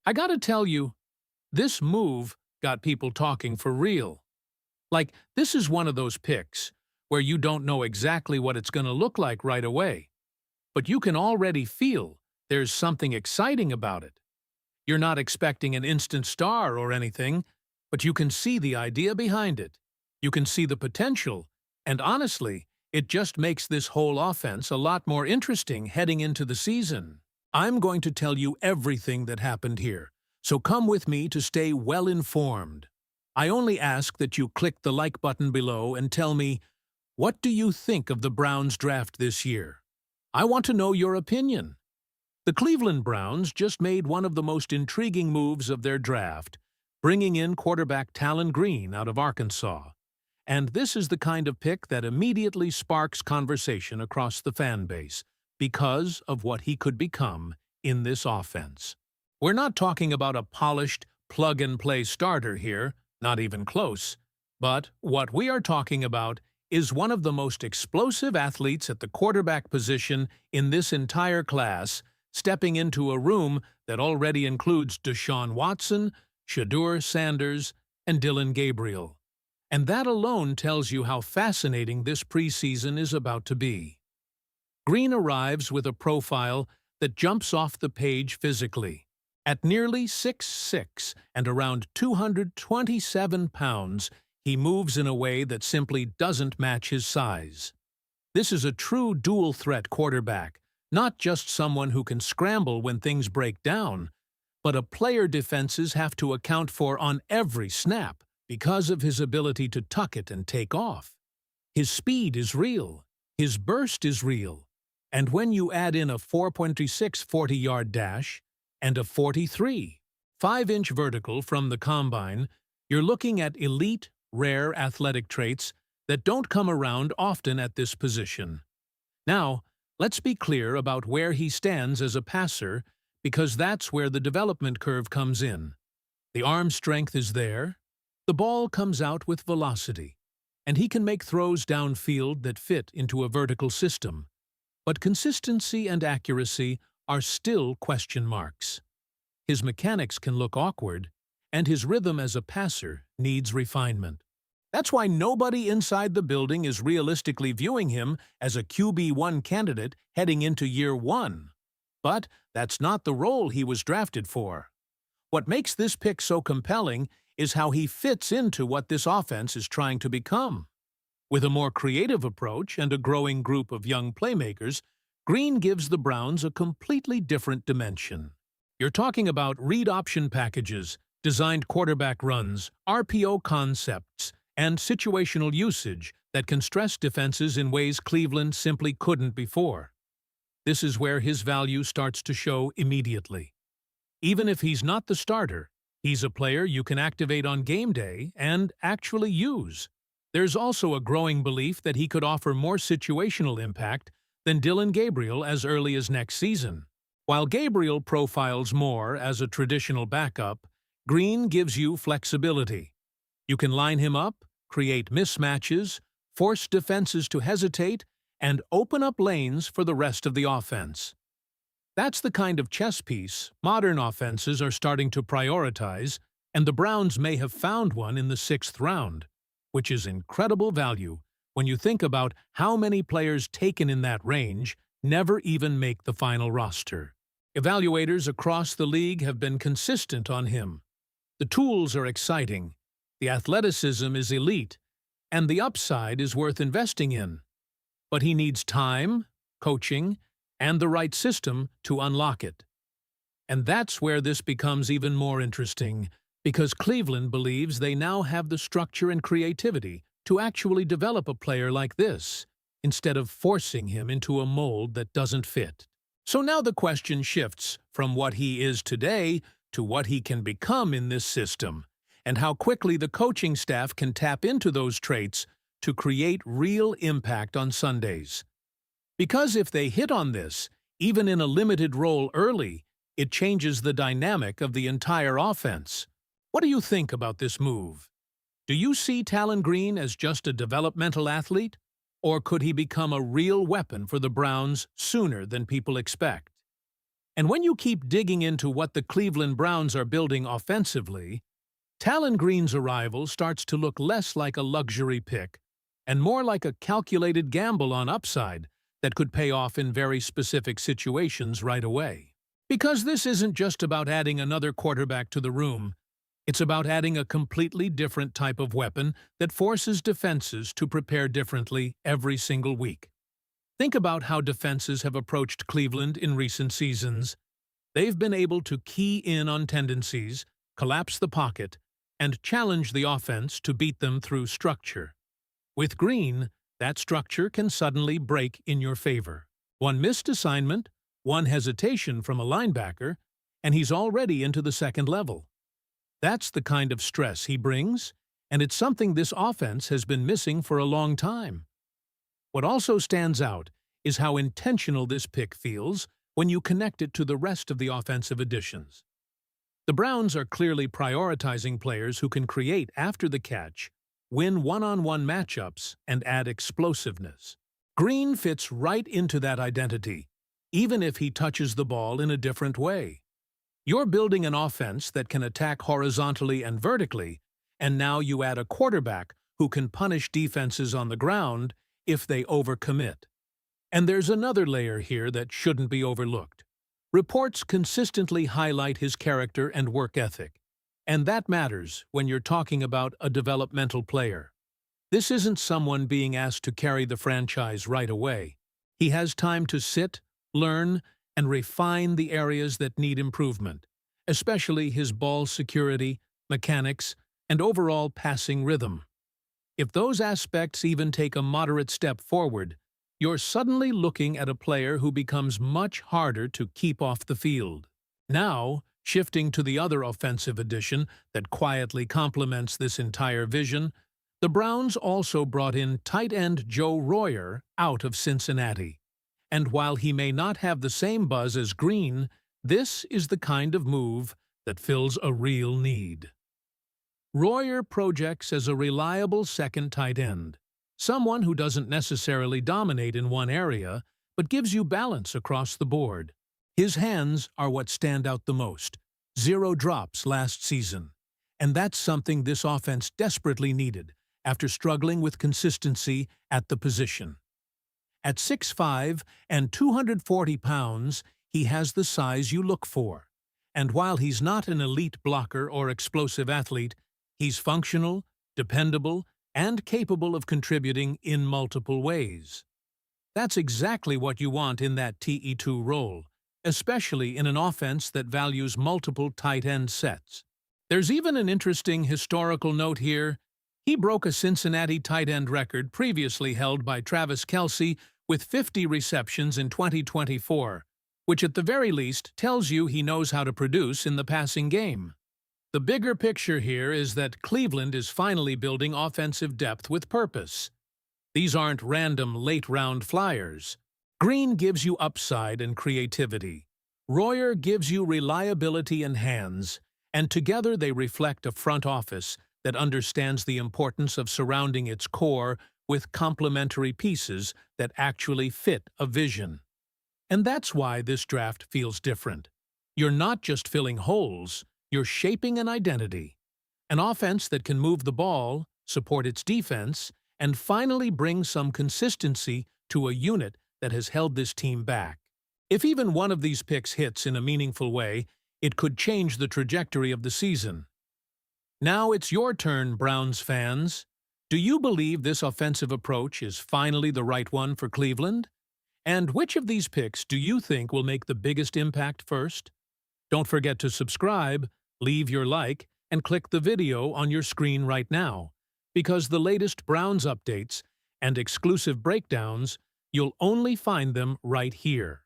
I gotta tell you, this move got people talking for real. Like, this is one of those picks where you don't know exactly what it's gonna look like right away, but you can already feel there's something exciting about it. You're not expecting an instant star or anything, but you can see the idea behind it. You can see the potential, and honestly, it just makes this whole offense a lot more interesting heading into the season. I'm going to tell you everything that happened here, so come with me to stay well informed. I only ask that you click the like button below and tell me, what do you think of the Browns draft this year? I want to know your opinion. The Cleveland Browns just made one of the most intriguing moves of their draft, bringing in quarterback Talon Green out of Arkansas. And this is the kind of pick that immediately sparks conversation across the fan base because of what he could become in this offense. We're not talking about a polished, plug-and-play starter here, not even close. But what we are talking about is one of the most explosive athletes at the quarterback position in this entire class, stepping into a room that already includes Deshaun Watson, Shedeur Sanders, and Dillon Gabriel. And that alone tells you how fascinating this preseason is about to be. Green arrives with a profile that jumps off the page physically. At nearly 6'6" and around 227 pounds, he moves in a way that simply doesn't match his size. This is a true dual-threat quarterback, not just someone who can scramble when things break down, but a player defenses have to account for on every snap because of his ability to tuck it and take off. His speed is real, his burst is real, and when you add in a 4.36 40-yard dash and a 43, 5-inch vertical from the combine, you're looking at elite, rare athletic traits that don't come around often at this position. Now, let's be clear about where he stands as a passer, because that's where the development curve comes in. The arm strength is there, the ball comes out with velocity, and he can make throws downfield that fit into a vertical system. But consistency and accuracy are still question marks. His mechanics can look awkward, and his rhythm as a passer needs refinement. That's why nobody inside the building is realistically viewing him as a QB1 candidate heading into year one. But that's not the role he was drafted for. What makes this pick so compelling is how he fits into what this offense is trying to become. With a more creative approach and a growing group of young playmakers, Green gives the Browns a completely different dimension. You're talking about read option packages, designed quarterback runs, RPO concepts, and situational usage that can stress defenses in ways Cleveland simply couldn't before. This is where his value starts to show immediately. Even if he's not the starter, he's a player you can activate on game day and actually use. There's also a growing belief that he could offer more situational impact than Dillon Gabriel as early as next season. While Gabriel profiles more as a traditional backup, Green gives you flexibility. You can line him up, create mismatches, force defenses to hesitate, and open up lanes for the rest of the offense. That's the kind of chess piece modern offenses are starting to prioritize, and the Browns may have found one in the 6th round, which is incredible value when you think about how many players taken in that range never even make the final roster. Evaluators across the league have been consistent on him. The tools are exciting, the athleticism is elite, and the upside is worth investing in. But he needs time, coaching, and the right system to unlock it. And that's where this becomes even more interesting, because Cleveland believes they now have the structure and creativity to actually develop a player like this, instead of forcing him into a mold that doesn't fit. So now the question shifts from what he is today to what he can become in this system, and how quickly the coaching staff can tap into those traits to create real impact on Sundays. Because if they hit on this, even in a limited role early, it changes the dynamic of the entire offense. What do you think about this move? Do you see Talon Green as just a developmental athlete? Or could he become a real weapon for the Browns sooner than people expect? And when you keep digging into what the Cleveland Browns are building offensively, Talon Green's arrival starts to look less like a luxury pick and more like a calculated gamble on upside that could pay off in very specific situations right away. Because this isn't just about adding another quarterback to the room, it's about adding a completely different type of weapon that forces defenses to prepare differently every single week. Think about how defenses have approached Cleveland in recent seasons. They've been able to key in on tendencies, collapse the pocket, and challenge the offense to beat them through structure. With Green, that structure can suddenly break in your favor. One missed assignment, one hesitation from a linebacker, and he's already into the second level. That's the kind of stress he brings, and it's something this offense has been missing for a long time. What also stands out is how intentional this pick feels when you connect it to the rest of the offensive additions. The Browns are clearly prioritizing players who can create after the catch, win one-on-one matchups, and add explosiveness. Green fits right into that identity, even if he touches the ball in a different way. You're building an offense that can attack horizontally and vertically, and now you add a quarterback who can punish defenses on the ground if they overcommit. And there's another layer here that shouldn't be overlooked. Reports consistently highlight his character and work ethic, and that matters when you're talking about a developmental player. This isn't someone being asked to carry the franchise right away. He has time to sit, learn, and refine the areas that need improvement, especially his ball security, mechanics, and overall passing rhythm. If those aspects even take a moderate step forward, you're suddenly looking at a player who becomes much harder to keep off the field. Now, shifting to the other offensive addition that quietly complements this entire vision, the Browns also brought in tight end Joe Royer out of Cincinnati. And while he may not have the same buzz as Green, this is the kind of move that fills a real need. Royer projects as a reliable second tight end, someone who doesn't necessarily dominate in one area, but gives you balance across the board. His hands are what stand out the most. 0 drops last season. And that's something this offense desperately needed after struggling with consistency at the position. At 6'5" and 240 pounds, he has the size you look for. And while he's not an elite blocker or explosive athlete, he's functional, dependable, and capable of contributing in multiple ways. That's exactly what you want in that TE2 role, especially in an offense that values multiple tight end sets. There's even an interesting historical note here. He broke a Cincinnati tight end record previously held by Travis Kelce with 50 receptions in 2024, which at the very least tells you he knows how to produce in the passing game. The bigger picture here is that Cleveland is finally building offensive depth with purpose. These aren't random late-round flyers. Green gives you upside and creativity. Royer gives you reliability and hands, and together they reflect a front office that understands the importance of surrounding its core with complementary pieces that actually fit a vision. And that's why this draft feels different. You're not just filling holes, you're shaping an identity. An offense that can move the ball, support its defense, and finally bring some consistency to a unit that has held this team back. If even one of these picks hits in a meaningful way, it could change the trajectory of the season. Now it's your turn, Browns fans. Do you believe this offensive approach is finally the right one for Cleveland? And which of these picks do you think will make the biggest impact first? Don't forget to subscribe, leave your like, and click the video on your screen right now, because the latest Browns updates and exclusive breakdowns, you'll only find them right here.